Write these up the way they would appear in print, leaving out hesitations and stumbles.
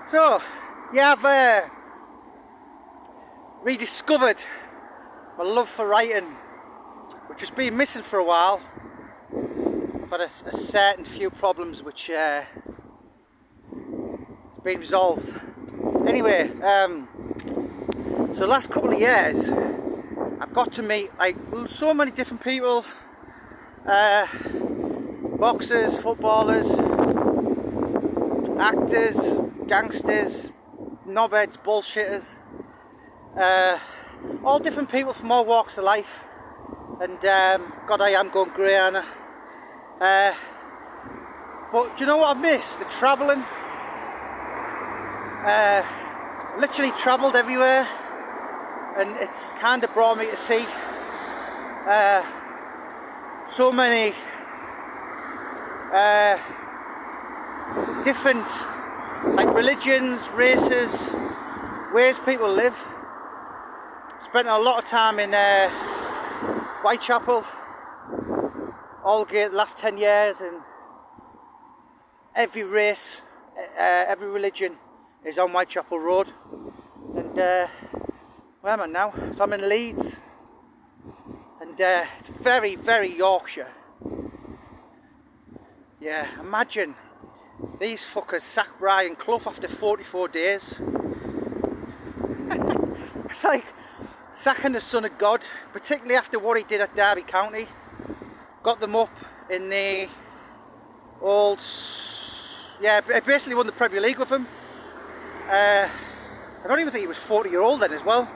So, yeah, I've rediscovered my love for writing, which has been missing for a while. I've had a certain few problems which it's been resolved. Anyway, so the last couple of years I've got to meet like so many different people, boxers, footballers, actors, gangsters, knobheads, bullshitters, all different people from all walks of life. And God, I am going grey, Anna. But do you know what I've missed? The travelling. Literally travelled everywhere, and it's kind of brought me to see so many different like religions, races, ways people live. Spent a lot of time in Whitechapel, Aldgate, the last 10 years, and every race, every religion is on Whitechapel Road. And where am I now? So I'm in Leeds, and it's very, very Yorkshire. Yeah, imagine these fuckers sacked Brian Clough after 44 days. It's like sacking the son of God, particularly after what he did at Derby County. Got them up in the old, yeah, basically won the Premier League with him. I don't even think he was 40-year-old then as well.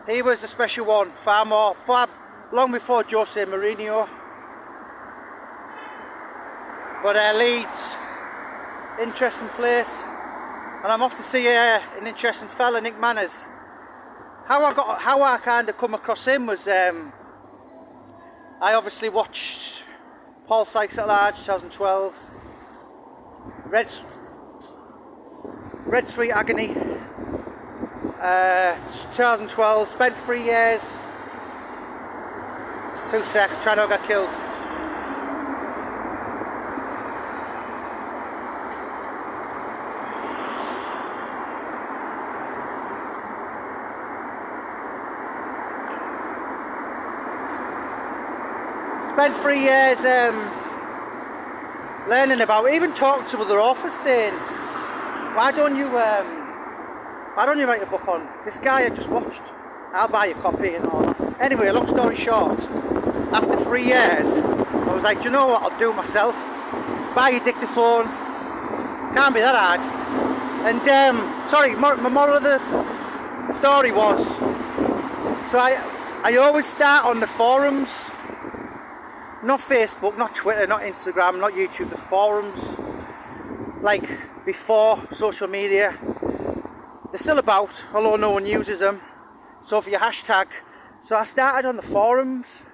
He was a special one, far long before Jose Mourinho. But Leeds, interesting place, and I'm off to see an interesting fella, Nick Manners. How I kind of come across him was I obviously watched Paul Sykes at Large 2012, Red Sweet Agony 2012. Spent 3 years. 2 seconds trying to get killed. Spent 3 years learning about, even talking to other authors, saying, why don't you write a book on this guy I just watched? I'll buy a copy and all that. Anyway, long story short, after 3 years, I was like, do you know what, I'll do it myself. Buy a dictaphone, can't be that hard. And sorry, my moral of the story was, so I always start on the forums. Not Facebook, not Twitter, not Instagram, not YouTube, the forums. Like before social media. They're still about, although no one uses them. So for your hashtag. So I started on the forums,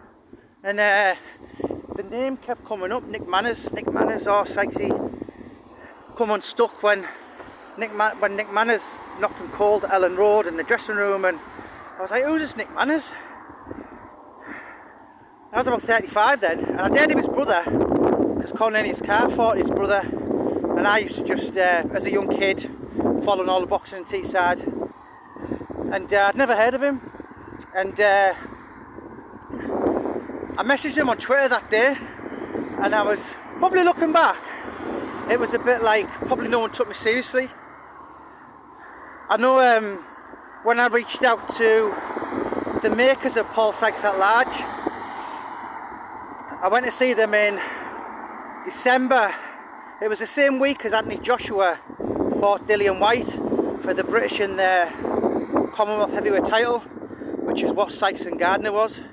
and the name kept coming up, Nick Manners, oh Sykesy. Come unstuck when Nick Manners knocked him cold at Ellen Road in the dressing room, and I was like, who's this Nick Manners? I was about 35 then, and I'd heard of his brother, because Cornelius Carr fought his brother, and I used to just, as a young kid, following all the boxing in Teesside, and I'd never heard of him, and I messaged him on Twitter that day, and I was, probably looking back, it was a bit like, probably no one took me seriously. I know when I reached out to the makers of Paul Sykes at Large, I went to see them in December. It was the same week as Anthony Joshua fought Dillian White for the British and the Commonwealth heavyweight title, which is what Sykes and Gardner was.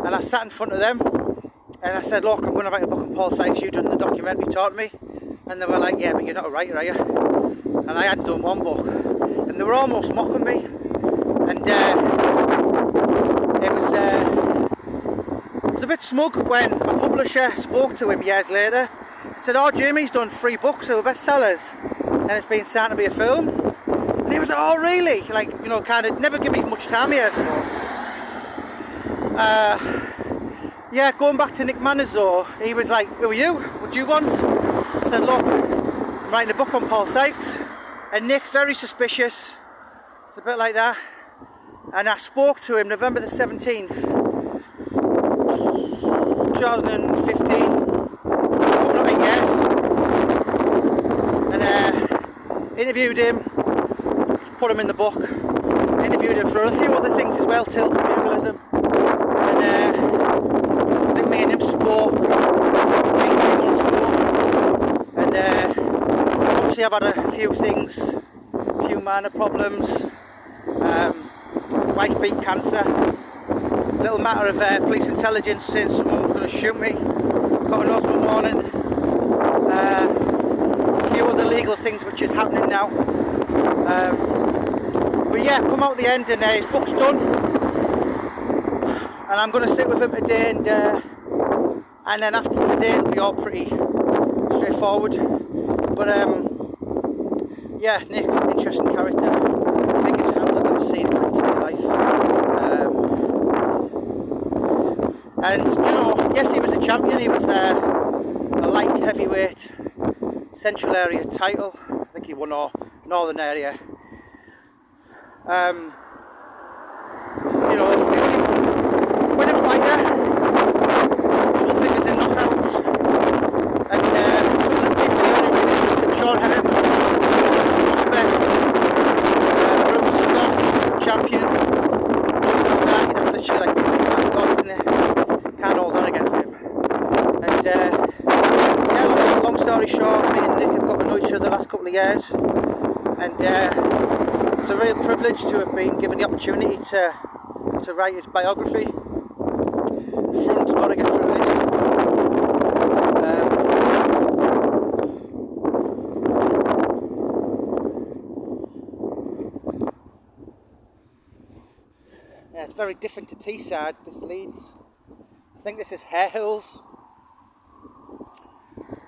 And I sat in front of them and I said, look, I'm going to write a book on Paul Sykes, you done the documentary, taught me. And they were like, yeah, but you're not a writer, are you? And I hadn't done one book. And they were almost mocking me. And it was a bit smug when my publisher spoke to him years later. He said, oh, Jamie's done 3 books that were bestsellers and it's been signed to be a film. And he was like, oh really? Like, you know, kind of never give me much time years ago. Yeah, going back to Nick Manners though, he was like, who are you? What do you want? I said, look, writing a book on Paul Sykes, and Nick, very suspicious. It's a bit like that. And I spoke to him November the 17th, 2015, coming up 8 years, and interviewed him, put him in the book, interviewed him for a few other things as well, Tales of Pugilism, and I think me and him spoke 18 months ago, and obviously I've had a few things, a few minor problems. Wife beat cancer, little matter of police intelligence saying someone was going to shoot me, got an asthma warning, a few other legal things which is happening now, but yeah, come out the end, and his book's done, and I'm going to sit with him today, and then after today it'll be all pretty straightforward, but yeah, Nick, interesting character, biggest hands I've ever seen in my entire life. And you know, yes, he was a champion. He was a light heavyweight Central Area title. I think he won Northern Area. You know, the only winning fighter, double figures in knockouts, and some of the people who really interested him, Sean Head was prospect, Bruce Scott, champion. That's literally like being my God, isn't it? Can't hold on against him. And yeah, long story short, me and Nick have got to know each other the last couple of years, and it's a real privilege to have been given the opportunity to write his biography. Front's got to get through this. Yeah, it's very different to Teesside, this Leeds. I think this is Hare Hills.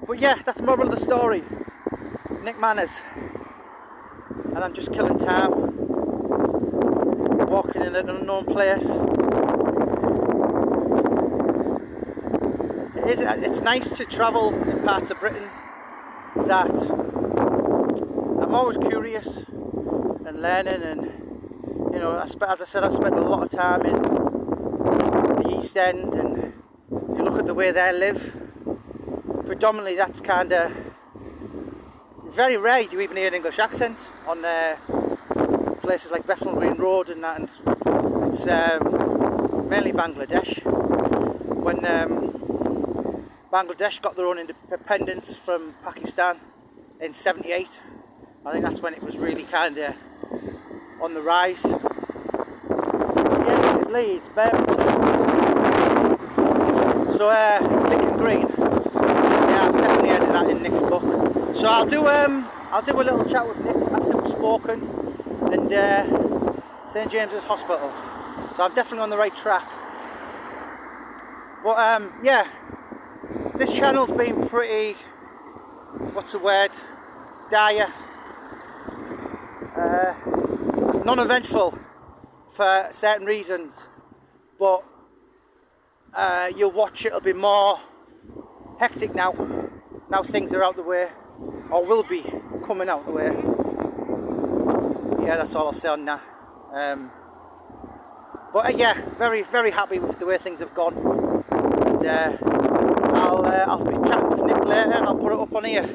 But yeah, that's the moral of the story. Nick Manners. And I'm just killing time, walking in an unknown place. It's nice to travel in parts of Britain that I'm always curious and learning, and you know, as I said, I spent a lot of time in the East End, and if you look at the way they live, predominantly that's kind of very rare you even hear an English accent on places like Bethnal Green Road and that, and it's mainly Bangladesh. When Bangladesh got their own independence from Pakistan in '78, I think that's when it was really kind of on the rise. Yeah, this is Leeds, Birmingham. So Lincoln Green. Yeah, I've definitely heard of that in Nick's book. So I'll do a little chat with Nick after we've spoken, and St James's Hospital. So I'm definitely on the right track. But yeah, this channel's been pretty, what's the word, dire, non-eventful for certain reasons, but you'll watch, it'll be more hectic now things are out the way, or will be coming out the way. Yeah, that's all I'll say on that. But yeah, very, very happy with the way things have gone, and I'll be chatting with Nick later, and I'll put it up on here.